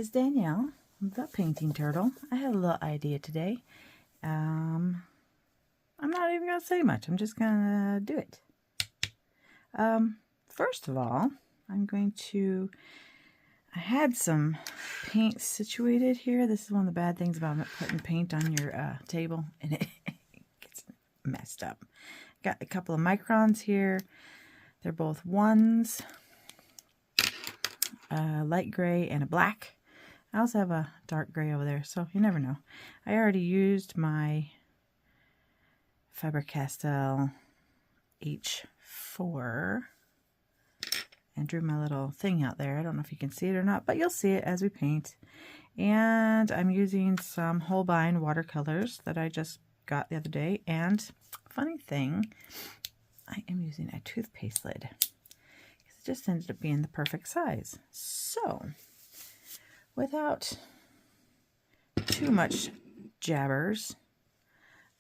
is Danielle, the painting turtle. I had a little idea today. I'm not even going to say much. I'm just going to do it. First of all, I had some paint situated here. This is one of the bad things about putting paint on your table, and it gets messed up. Got a couple of microns here. They're both ones. Light gray and a black. I also have a dark gray over there, so you never know. I already used my Faber-Castell H4 and drew my little thing out there. I don't know if you can see it or not, but you'll see it as we paint. And I'm using some Holbein watercolors that I just got the other day. And funny thing, I am using a toothpaste lid. It just ended up being the perfect size. So, without too much jabbers,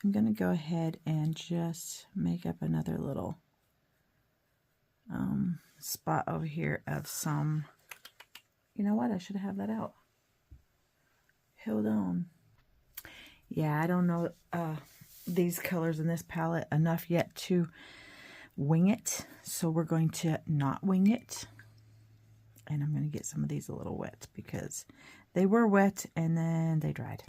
I'm going to go ahead and just make up another little spot over here of some, you know what, I should have that out. Hold on. Yeah, I don't know these colors in this palette enough yet to wing it, so we're going to not wing it. And I'm going to get some of these a little wet because they were wet and then they dried.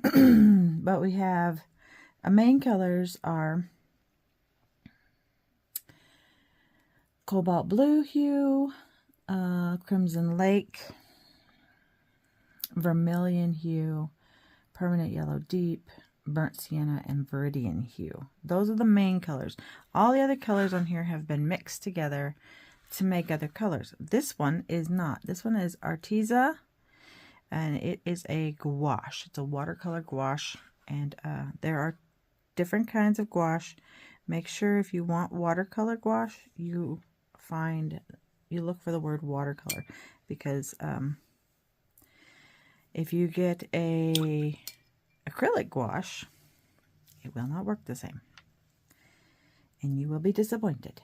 But we have main colors are cobalt blue hue, crimson lake, vermilion hue, permanent yellow deep, burnt sienna, and viridian hue. Those are the main colors. All the other colors on here have been mixed together to make other colors. This one is not. This one is Arteza, and it is a gouache. It's a watercolor gouache, and there are different kinds of gouache. Make sure if you want watercolor gouache, you look for the word watercolor, because if you get a acrylic gouache, it will not work the same, and you will be disappointed,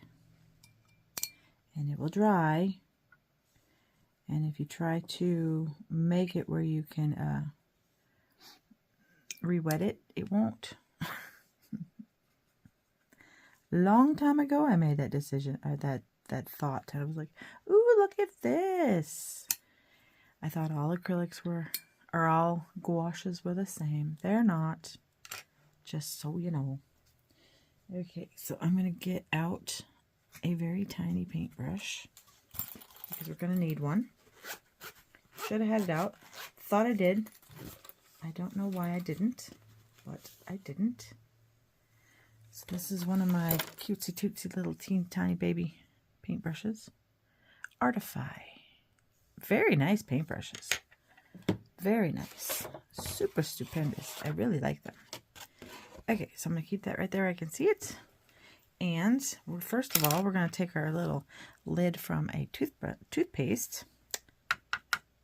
and it will dry. And if you try to make it where you can re-wet it, it won't. Long time ago, I made that decision, or that thought. I was like, "Ooh, look at this!" I thought all acrylics or all gouaches were the same. They're not. Just so you know. Okay, so I'm gonna get out a very tiny paintbrush because we're gonna need one. Should have had it out. Thought I did. I don't know why I didn't, but I didn't. So this is one of my cutesy tootsy little tiny baby paintbrushes. Artify. Very nice paintbrushes. Very nice. Super stupendous. I really like them. Okay, so I'm going to keep that right there. I can see it. And first of all, we're going to take our little lid from a toothpaste,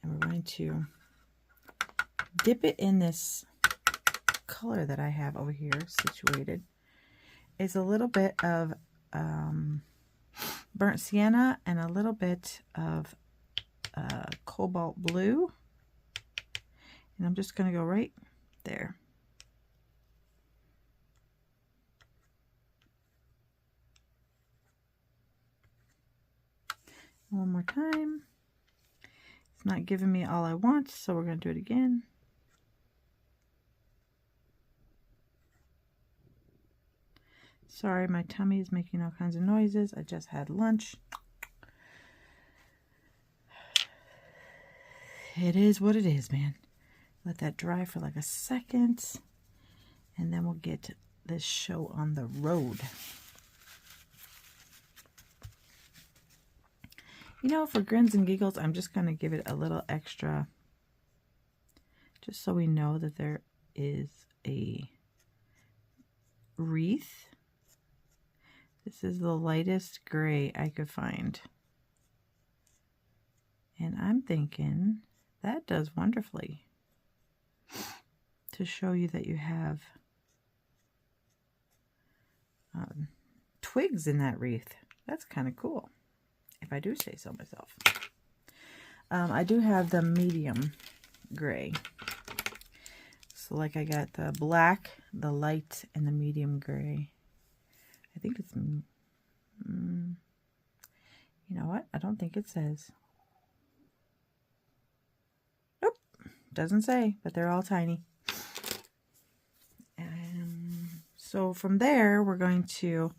and we're going to dip it in this color that I have over here situated. It's a little bit of burnt sienna and a little bit of cobalt blue. And I'm just going to go right there. One more time. It's not giving me all I want, so we're going to do it again. Sorry, my tummy is making all kinds of noises. I just had lunch. It is what it is, man. Let that dry for like a second, and then we'll get this show on the road. You know, for grins and giggles, I'm just going to give it a little extra, just so we know that there is a wreath. This is the lightest gray I could find. And I'm thinking that does wonderfully to show you that you have twigs in that wreath. That's kind of cool, if I do say so myself. I do have the medium gray. So like I got the black, the light, and the medium gray. I think it's, you know what? I don't think it says. Nope, doesn't say, but they're all tiny. So from there, we're going to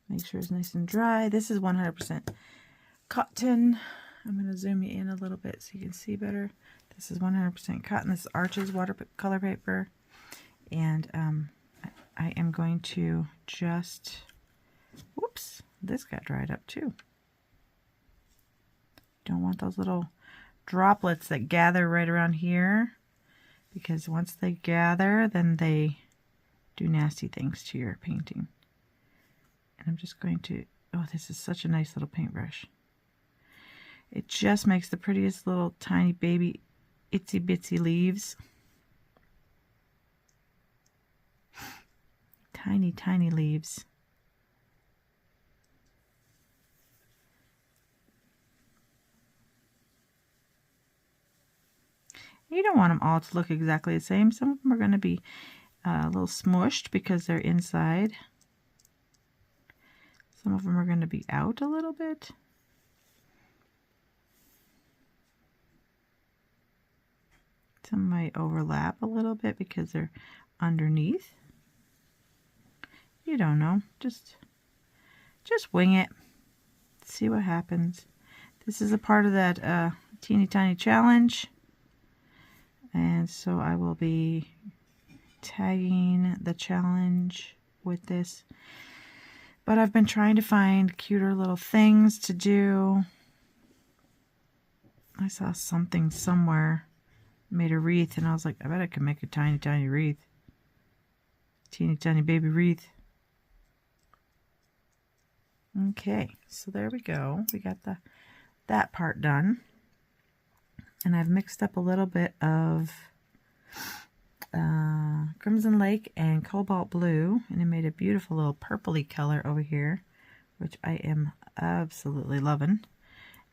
make sure it's nice and dry. This is 100% cotton. I'm going to zoom you in a little bit so you can see better. This is 100% cotton. This is Arch's watercolor paper. And I am going to just, whoops, this got dried up too. Don't want those little droplets that gather right around here, because once they gather, then they do nasty things to your painting. And I'm just going to, oh, this is such a nice little paintbrush. It just makes the prettiest little tiny baby itsy bitsy leaves. Tiny, tiny leaves. You don't want them all to look exactly the same. Some of them are going to be a little smushed because they're inside. Some of them are going to be out a little bit. Some might overlap a little bit because they're underneath. You don't know. Just wing it. See what happens. This is a part of that teeny tiny challenge. And so I will be tagging the challenge with this. But I've been trying to find cuter little things to do. I saw something somewhere, made a wreath, and I was like, I bet I can make a tiny, tiny wreath. Teeny, tiny baby wreath. Okay, so there we go. We got that part done. And I've mixed up a little bit of Crimson Lake and Cobalt Blue, and it made a beautiful little purpley color over here, which I am absolutely loving.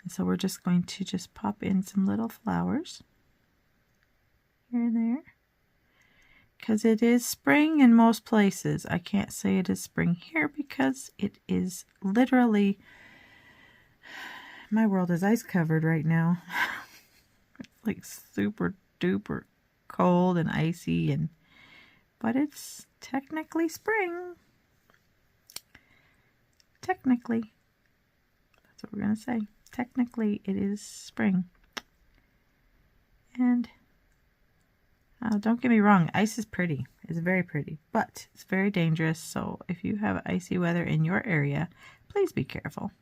And so we're just going to just pop in some little flowers here and there, because it is spring in most places. I can't say it is spring here because it is literally, my world is ice covered right now. It's like super duper cold and icy, but it's technically spring. Technically, that's what we're gonna say. Technically, it is spring. And don't get me wrong, ice is pretty. It's very pretty, but it's very dangerous. So if you have icy weather in your area, please be careful.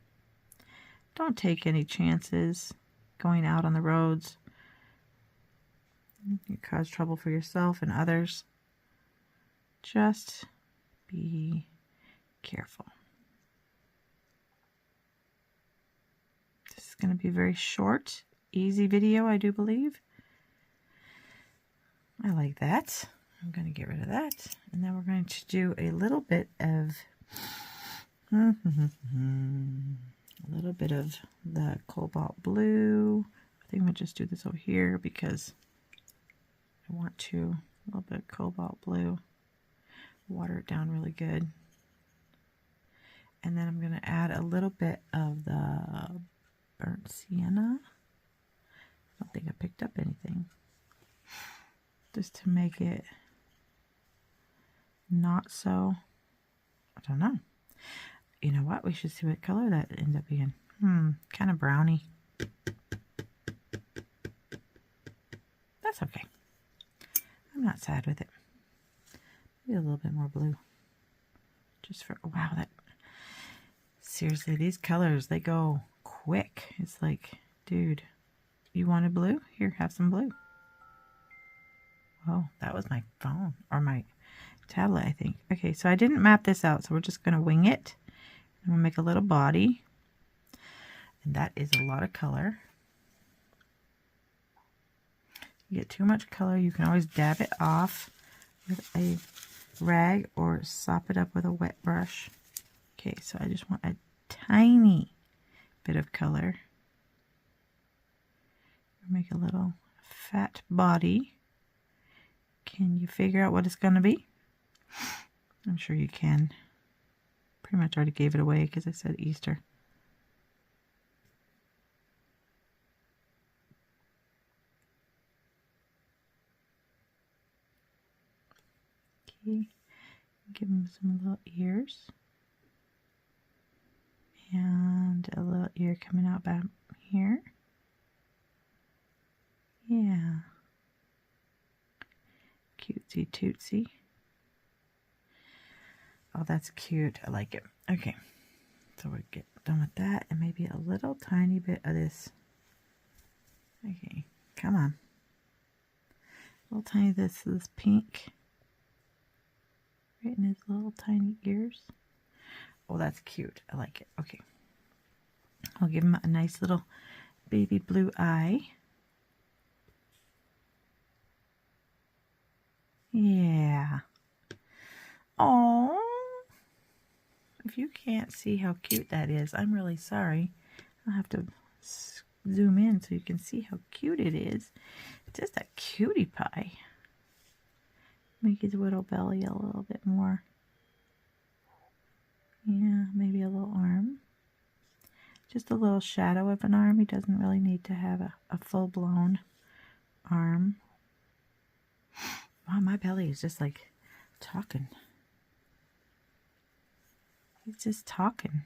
Don't take any chances going out on the roads. You cause trouble for yourself and others. Just be careful. This is going to be a very short, easy video, I do believe. I like that. I'm going to get rid of that. And then we're going to do a little bit of the Cobalt Blue. I think we'll just do this over here because I want to, a little bit of Cobalt Blue. Water it down really good. And then I'm going to add a little bit of the burnt sienna. I don't think I picked up anything. Just to make it not so, I don't know. You know what? We should see what color that ends up being. Kind of browny. That's okay. I'm not sad with it. Maybe a little bit more blue. Just for, wow, that, seriously, these colors, they go quick. It's like, dude, you wanted blue? Here, have some blue. Oh, that was my phone, or my tablet, I think. Okay, so I didn't map this out, so we're just going to wing it. I'm going to make a little body. And that is a lot of color. You get too much color, you can always dab it off with a rag or sop it up with a wet brush. Okay, so I just want a tiny bit of color. Make a little fat body. Can you figure out what it's going to be? I'm sure you can. Pretty much already gave it away because I said Easter. Okay, give him some little ears. And a little ear coming out back here. Yeah. Cutesy tootsy. Oh, that's cute. I like it. Okay. So we get done with that and maybe a little tiny bit of this. Okay. Come on. A little tiny this pink. Right in his little tiny ears. Oh, that's cute. I like it. Okay. I'll give him a nice little baby blue eye. Yeah. Oh. If you can't see how cute that is, I'm really sorry. I'll have to zoom in so you can see how cute it is. It's just a cutie pie. Make his little belly a little bit more. Yeah, maybe a little arm. Just a little shadow of an arm. He doesn't really need to have a full-blown arm. Wow, my belly is just like talking. He's just talking.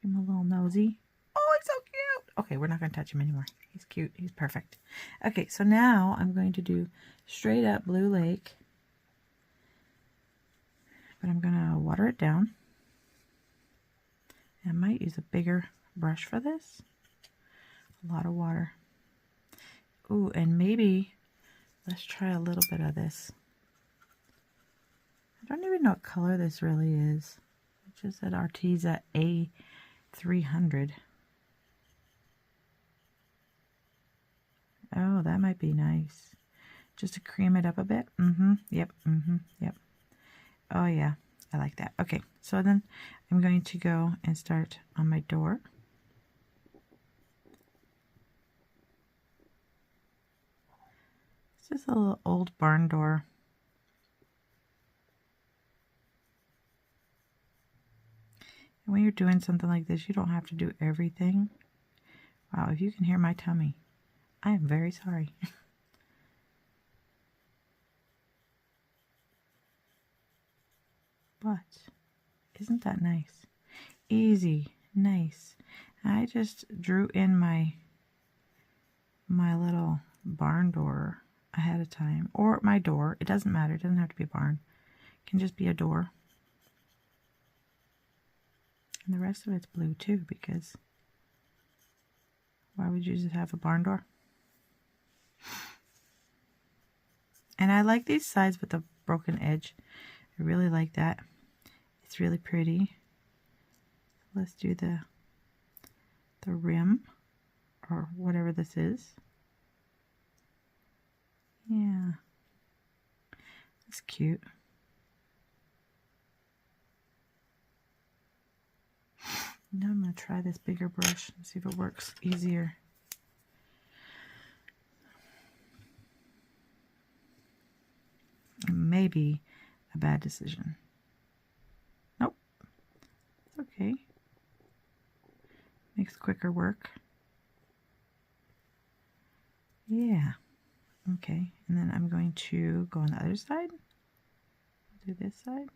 Give him a little nosy. Oh, he's so cute. Okay, we're not going to touch him anymore. He's cute. He's perfect. Okay, so now I'm going to do straight up Blue Lake. But I'm going to water it down. I might use a bigger brush for this. A lot of water. Ooh, and maybe let's try a little bit of this. I don't even know what color this really is. It's just at Arteza A300. Oh, that might be nice. Just to cream it up a bit. Yep. Oh, yeah. I like that. Okay, so then I'm going to go and start on my door. It's just a little old barn door. And when you're doing something like this, you don't have to do everything. Wow, if you can hear my tummy, I am very sorry. But isn't that nice? Easy, nice. I just drew in my little barn door ahead of time, or my door. It doesn't matter. It doesn't have to be a barn. It can just be a door. And the rest of it's blue too, because why would you just have a barn door? And I like these sides with the broken edge. I really like that. It's really pretty. Let's do the rim, or whatever this is. Yeah. It's cute. Now I'm going to try this bigger brush and see if it works easier. It may be a bad decision. Nope. It's okay. Makes quicker work. Yeah. Okay. And then I'm going to go on the other side. Do this side.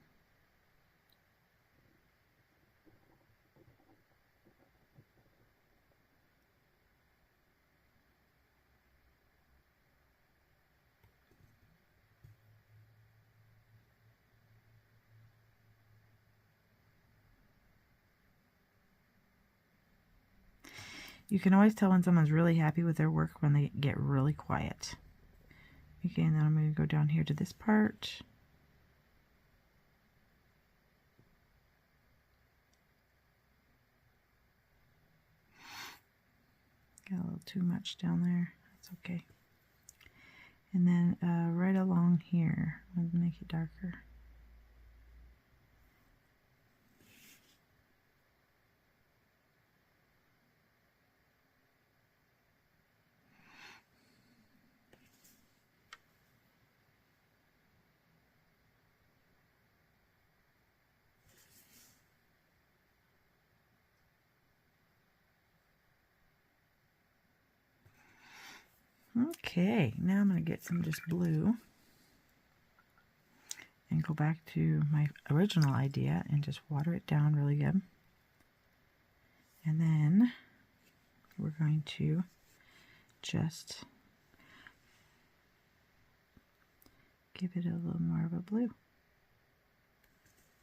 You can always tell when someone's really happy with their work when they get really quiet. Okay, and then I'm going to go down here to this part. Got a little too much down there. That's okay. And then right along here, I'm going to make it darker. Okay, now I'm going to get some just blue and go back to my original idea and just water it down really good. And then we're going to just give it a little more of a blue.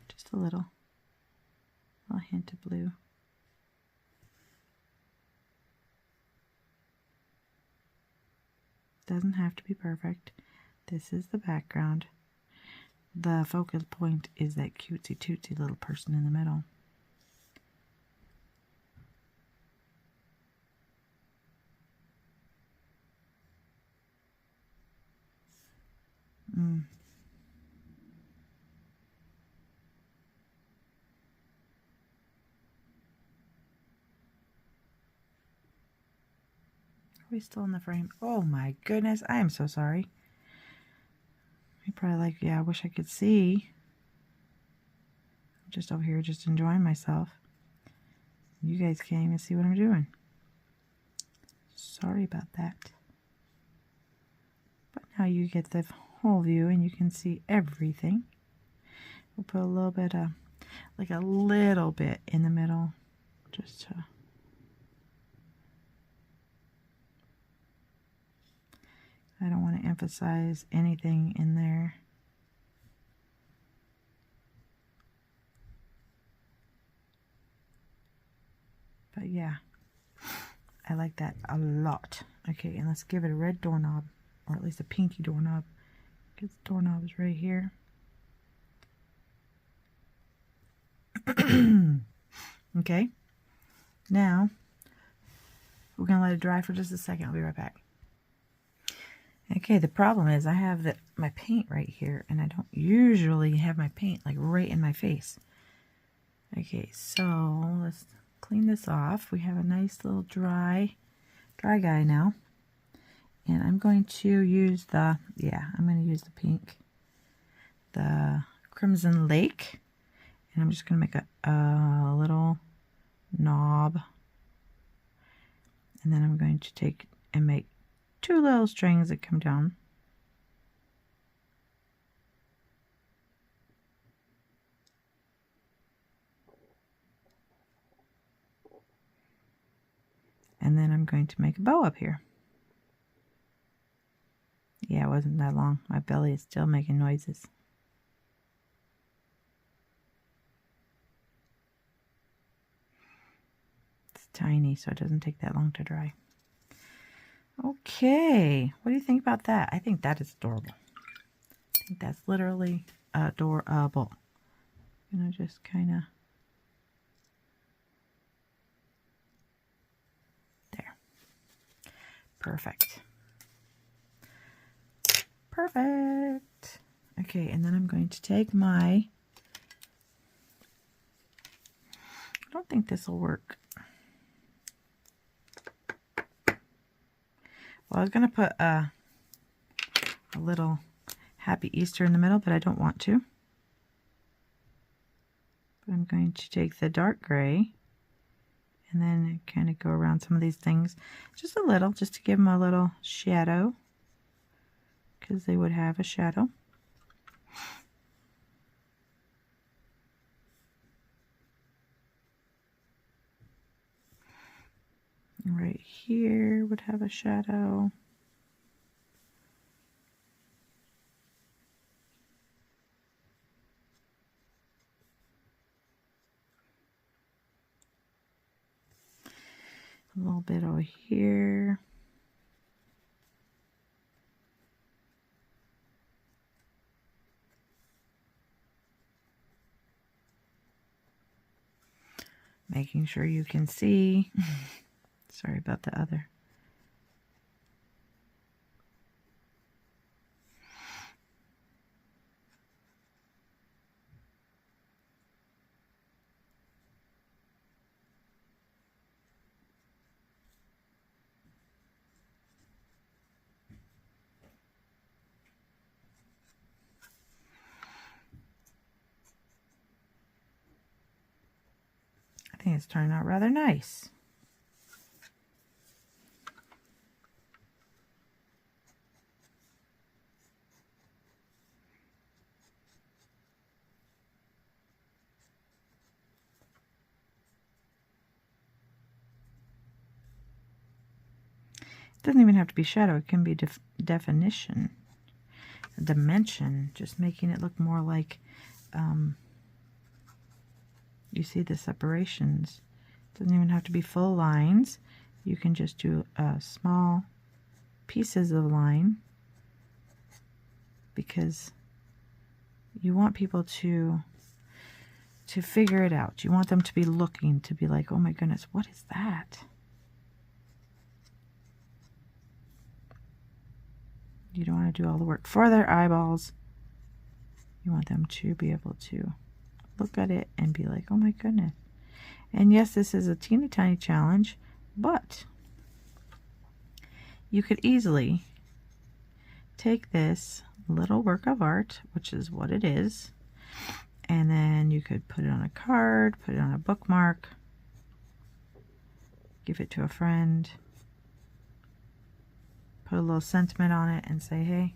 Just a little hint of blue. Doesn't have to be perfect. This is the background. The focus point is that cutesy tootsy little person in the middle. Are we still in the frame? Oh my goodness, I am so sorry. You're probably like, yeah, I wish I could see. I'm just over here just enjoying myself. You guys can't even see what I'm doing. Sorry about that. But now you get the whole view and you can see everything. We'll put a little bit of, like a little bit in the middle, just to I don't want to emphasize anything in there. But yeah, I like that a lot. Okay, and let's give it a red doorknob, or at least a pinky doorknob, because the doorknob is right here. Okay, now we're going to let it dry for just a second. I'll be right back. Okay, the problem is I have my paint right here, and I don't usually have my paint like right in my face. Okay, so let's clean this off. We have a nice little dry guy now. And I'm going to use I'm going to use the pink, the Crimson Lake. And I'm just going to make a little knob. And then I'm going to take and make 2 little strings that come down. And then I'm going to make a bow up here. Yeah, it wasn't that long. My belly is still making noises. It's tiny, so it doesn't take that long to dry. Okay, what do you think about that? I think that is adorable. I think that's literally adorable. I'm gonna just kind of there. Perfect. Perfect. Okay, and then I'm going to take my, I don't think this will work. Well, I was going to put a little Happy Easter in the middle, but I don't want to. But I'm going to take the dark gray and then kind of go around some of these things just a little, just to give them a little shadow, because they would have a shadow. Right here would have a shadow. A little bit over here. Making sure you can see. Sorry about the other. I think it's turning out rather nice. Doesn't even have to be shadow. It can be definition, dimension, just making it look more like, you see the separations. Doesn't even have to be full lines. You can just do small pieces of line, because you want people to figure it out. You want them to be looking, to be like, oh my goodness, what is that? You don't want to do all the work for their eyeballs. You want them to be able to look at it and be like, oh my goodness. And yes, this is a teeny tiny challenge, but you could easily take this little work of art, which is what it is, and then you could put it on a card, put it on a bookmark, give it to a friend, put a little sentiment on it and say, hey,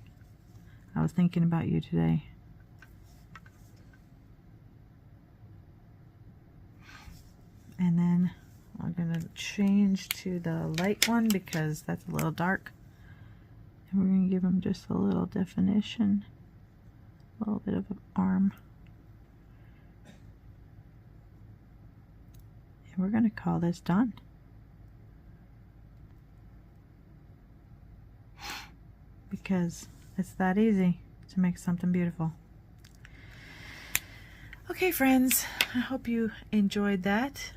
I was thinking about you today. And then I'm going to change to the light one because that's a little dark. And we're going to give them just a little definition, a little bit of an arm. And we're going to call this done. Because it's that easy to make something beautiful. Okay, friends, I hope you enjoyed that.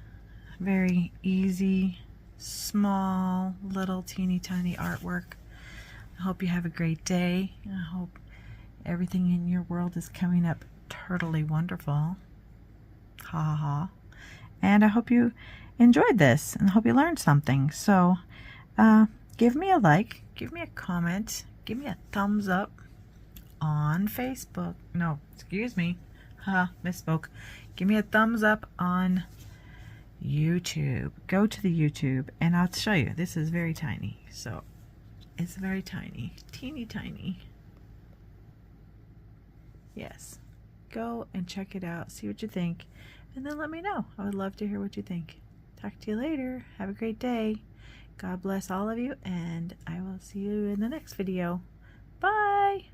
Very easy, small, little teeny tiny artwork. I hope you have a great day. I hope everything in your world is coming up totally wonderful. Ha ha ha. And I hope you enjoyed this and I hope you learned something. So give me a like, give me a comment, give me a thumbs up on Facebook. No, excuse me. Misspoke. Give me a thumbs up on YouTube. Go to the YouTube and I'll show you. This is very tiny. So it's very tiny. Teeny tiny. Yes. Go and check it out. See what you think. And then let me know. I would love to hear what you think. Talk to you later. Have a great day. God bless all of you. And I will see you in the next video. Bye.